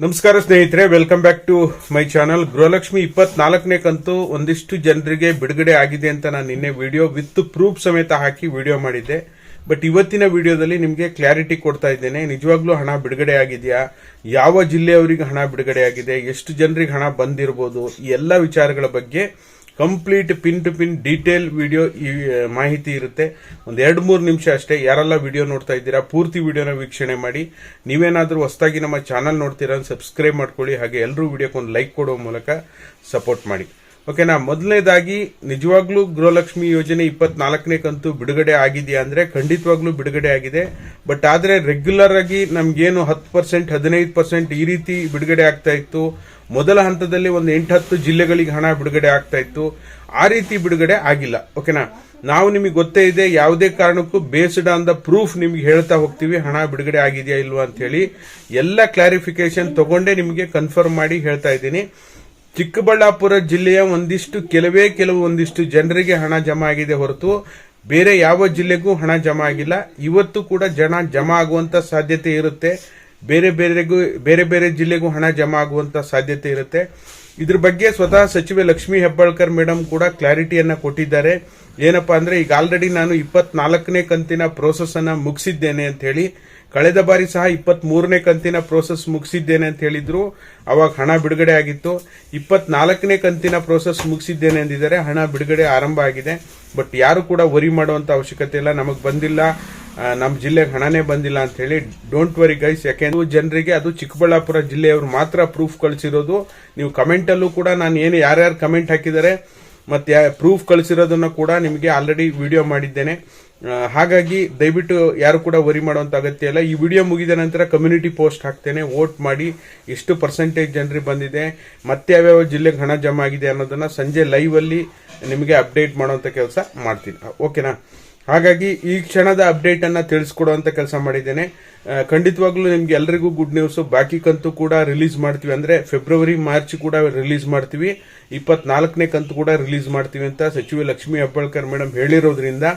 ನಮಸ್ಕಾರ ಸ್ನೇಹಿತರೆ, welcome back to my channel. Gruhalakshmi 24ನೇ ಕಂತು ಒಂದಿಷ್ಟು ಜನರಿಗೆ ಬಿಡುಗಡೆ ಆಗಿದೆ ಅಂತ ನಾನು ನಿನ್ನೆ ವಿಡಿಯೋ ವಿತ್ ಪ್ರೂಫ್ ಸಮೇತ ಹಾಕಿ ವಿಡಿಯೋ ಮಾಡಿದ್ದೆ. ಬಟ್ ಇವತ್ತಿನ ವಿಡಿಯೋದಲ್ಲಿ ನಿಮಗೆ ಕ್ಲಾರಿಟಿ ಕೊಡ್ತಾ ಇದ್ದೇನೆ. ನಿಜವಾಗ್ಲೂ ಹಣ ಬಿಡುಗಡೆ ಆಗಿದೆಯಾ, ಯಾವ ಜಿಲ್ಲೆಯವರಿಗೆ ಹಣ ಬಿಡುಗಡೆ ಆಗಿದೆ, ಎಷ್ಟು ಜನರಿಗೆ ಹಣ ಬಂದಿರಬಹುದು, ಈ ಎಲ್ಲ ವಿಚಾರಗಳ ಬಗ್ಗೆ complete pin to pin detail video ಈ ಮಾಹಿತಿ ಇರುತ್ತೆ. ಒಂದು 2-3 ನಿಮಿಷ ಅಷ್ಟೇ. ಯಾರೆಲ್ಲ ವಿಡಿಯೋ ನೋಡ್ತಾ ಇದ್ದೀರಾ ಪೂರ್ತಿ ವಿಡಿಯೋನ ವೀಕ್ಷಣೆ ಮಾಡಿ. ನೀವೇನಾದ್ರೂ ಹೊಸದಾಗಿ ನಮ್ಮ ಚಾನಲ್ ನೋಡ್ತೀರಾ ಸಬ್ಸ್ಕ್ರೈಬ್ ಮಾಡ್ಕೊಳ್ಳಿ. ಹಾಗೆ ಎಲ್ಲರೂ ವಿಡಿಯೋಕ್ಕೆ ಒಂದು ಲೈಕ್ ಕೊಡುವ ಮೂಲಕ ಸಪೋರ್ಟ್ ಮಾಡಿ. ಓಕೆನಾ. ಮೊದಲನೇದಾಗಿ ನಿಜವಾಗ್ಲೂ ಗೃಹಲಕ್ಷ್ಮಿ ಯೋಜನೆ 24ನೇ ಕಂತು ಬಿಡುಗಡೆ ಆಗಿದೆಯಾ ಅಂದ್ರೆ ಖಂಡಿತವಾಗ್ಲೂ ಬಿಡುಗಡೆ ಆಗಿದೆ. ಬಟ್ ಆದ್ರೆ ರೆಗ್ಯುಲರ್ ಆಗಿ ನಮ್ಗೇನು 10%, 15% ಈ ರೀತಿ ಬಿಡುಗಡೆ ಆಗ್ತಾ ಇತ್ತು. ಮೊದಲ ಹಂತದಲ್ಲಿ ಒಂದು 8-10 ಜಿಲ್ಲೆಗಳಿಗೆ ಹಣ ಬಿಡುಗಡೆ ಆಗ್ತಾ ಇತ್ತು. ಆ ರೀತಿ ಬಿಡುಗಡೆ ಆಗಿಲ್ಲ. ಓಕೆನಾ. ನಾವು ನಿಮಗೆ ಗೊತ್ತೇ ಇದೆ, ಯಾವುದೇ ಕಾರಣಕ್ಕೂ ಬೇಸ್ಡ್ ಆನ್ ದ ಪ್ರೂಫ್ ನಿಮ್ಗೆ ಹೇಳ್ತಾ ಹೋಗ್ತೀವಿ ಹಣ ಬಿಡುಗಡೆ ಆಗಿದೆಯಾ ಇಲ್ವಾ ಅಂತ ಹೇಳಿ. ಎಲ್ಲ ಕ್ಲಾರಿಫಿಕೇಶನ್ ತಗೊಂಡೇ ನಿಮಗೆ ಕನ್ಫರ್ಮ್ ಮಾಡಿ ಹೇಳ್ತಾ ಇದ್ದೀನಿ. ಚಿಕ್ಕಬಳ್ಳಾಪುರ ಜಿಲ್ಲೆಯ ಒಂದಿಷ್ಟು ಜನರಿಗೆ ಹಣ ಜಮಾ ಆಗಿದೆ ಹೊರತು ಬೇರೆ ಯಾವ ಜಿಲ್ಲೆಗೂ ಹಣ ಜಮಾ ಆಗಿಲ್ಲ. ಇವತ್ತು ಕೂಡ ಜಮಾ ಆಗುವಂತ ಸಾಧ್ಯತೆ ಇರುತ್ತೆ. ಬೇರೆ ಬೇರೆ ಜಿಲ್ಲೆಗೂ ಹಣ ಜಮಾ ಆಗುವಂತ ಸಾಧ್ಯತೆ ಇರುತ್ತೆ. ಇದ್ರ ಬಗ್ಗೆ ಸ್ವತಃ ಸಚಿವೆ ಲಕ್ಷ್ಮೀ ಹೆಬ್ಬಾಳ್ಕರ್ ಮೇಡಮ್ ಕೂಡ ಕ್ಲಾರಿಟಿಯನ್ನ ಕೊಟ್ಟಿದ್ದಾರೆ. ಏನಪ್ಪಾ ಅಂದ್ರೆ, ಈಗ ಆಲ್ರೆಡಿ ನಾನು 24ನೇ ಕಂತಿನ ಪ್ರೋಸೆಸ್ ಅನ್ನ ಮುಗಿಸಿದ್ದೇನೆ ಅಂತ ಹೇಳಿ, ಕಳೆದ ಬಾರಿ ಸಹ 23ನೇ ಕಂತಿನ ಪ್ರೋಸೆಸ್ ಮುಗಿಸಿದ್ದೇನೆ ಅಂತ ಹೇಳಿದ್ರು. ಅವಾಗ ಹಣ ಬಿಡುಗಡೆ ಆಗಿತ್ತು. 24ನೇ ಕಂತಿನ ಪ್ರೋಸೆಸ್ ಮುಗಿಸಿದ್ದೇನೆ ಅಂದಿದ್ದಾರೆ. ಹಣ ಬಿಡುಗಡೆ ಆರಂಭ ಆಗಿದೆ. ಬಟ್ ಯಾರು ಕೂಡ ವರಿ ಮಾಡುವಂತ ಅವಶ್ಯಕತೆ ಇಲ್ಲ. ನಮಗ್ ಬಂದಿಲ್ಲ, ನಮ್ಮ ಜಿಲ್ಲೆಗೆ ಹಣನೇ ಬಂದಿಲ್ಲ ಅಂತ ಹೇಳಿ ಡೋಂಟ್ ವರಿ ಗೈಸ್. ಯಾಕೆಂದ್ರೆ ಜನರಿಗೆ ಅದು ಚಿಕ್ಕಬಳ್ಳಾಪುರ ಜಿಲ್ಲೆಯವರು ಮಾತ್ರ ಪ್ರೂಫ್ ಕಳಿಸಿರೋದು. ನೀವು ಕಮೆಂಟ್ ಅಲ್ಲೂ ಕೂಡ ನಾನು ಯಾರ್ಯಾರು ಕಮೆಂಟ್ ಹಾಕಿದ್ದಾರೆ ಮತ್ತೆ ಪ್ರೂಫ್ ಕಳಿಸಿರೋದನ್ನ ಕೂಡ ನಿಮಗೆ ಆಲ್ರೆಡಿ ವಿಡಿಯೋ ಮಾಡಿದ್ದೇನೆ. ಹಾಗಾಗಿ ದಯವಿಟ್ಟು ಯಾರು ಕೂಡ ವರಿ ಮಾಡುವಂತ ಅಗತ್ಯ ಇಲ್ಲ. ಈ ವಿಡಿಯೋ ಮುಗಿದ ನಂತರ ಕಮ್ಯುನಿಟಿ ಪೋಸ್ಟ್ ಹಾಕ್ತೇನೆ. ವೋಟ್ ಮಾಡಿ ಎಷ್ಟು ಪರ್ಸೆಂಟೇಜ್ ಜನರಿಗೆ ಬಂದಿದೆ, ಮತ್ತೆ ಯಾವ್ಯಾವ ಜಿಲ್ಲೆಗೆ ಹಣ ಜಮಾ ಆಗಿದೆ ಅನ್ನೋದನ್ನ ಸಂಜೆ ಲೈವ್ ಅಲ್ಲಿ ನಿಮಗೆ ಅಪ್ಡೇಟ್ ಮಾಡುವಂತ ಕೆಲಸ ಮಾಡ್ತೀನಿ. ಓಕೆನಾ. ಹಾಗಾಗಿ ಈ ಕ್ಷಣದ ಅಪ್ಡೇಟ್ ಅನ್ನ ತಿಳಿಸ್ಕೊಡುವಂತ ಕೆಲಸ ಮಾಡಿದ್ದೇನೆ. ಖಂಡಿತವಾಗ್ಲೂ ನಿಮ್ಗೆ ಎಲ್ರಿಗೂ ಗುಡ್ ನ್ಯೂಸ್. ಬಾಕಿ ಕಂತು ಕೂಡ ರಿಲೀಸ್ ಮಾಡ್ತೀವಿ, ಅಂದ್ರೆ ಫೆಬ್ರವರಿ ಮಾರ್ಚ್ ಕೂಡ ರಿಲೀಸ್ ಮಾಡ್ತೀವಿ. 24ನೇ ಕಂತು ಕೂಡ ರಿಲೀಸ್ ಮಾಡ್ತೀವಿ ಅಂತ ಸಚಿವೆ ಲಕ್ಷ್ಮೀ ಹೆಬ್ಬಾಳ್ಕರ್ ಮೇಡಮ್ ಹೇಳಿರೋದ್ರಿಂದ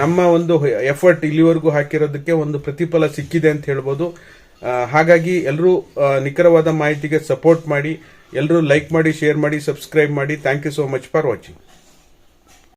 ನಮ್ಮ ಒಂದು ಎಫರ್ಟ್ ಇಲ್ಲಿವರೆಗೂ ಹಾಕಿರೋದಕ್ಕೆ ಒಂದು ಪ್ರತಿಫಲ ಸಿಕ್ಕಿದೆ ಅಂತ ಹೇಳ್ಬೋದು. ಹಾಗಾಗಿ ಎಲ್ಲರೂ ನಿಖರವಾದ ಮಾಹಿತಿಗೆ ಸಪೋರ್ಟ್ ಮಾಡಿ, ಎಲ್ಲರೂ ಲೈಕ್ ಮಾಡಿ, ಶೇರ್ ಮಾಡಿ, ಸಬ್ಸ್ಕ್ರೈಬ್ ಮಾಡಿ. Thank you so much for watching.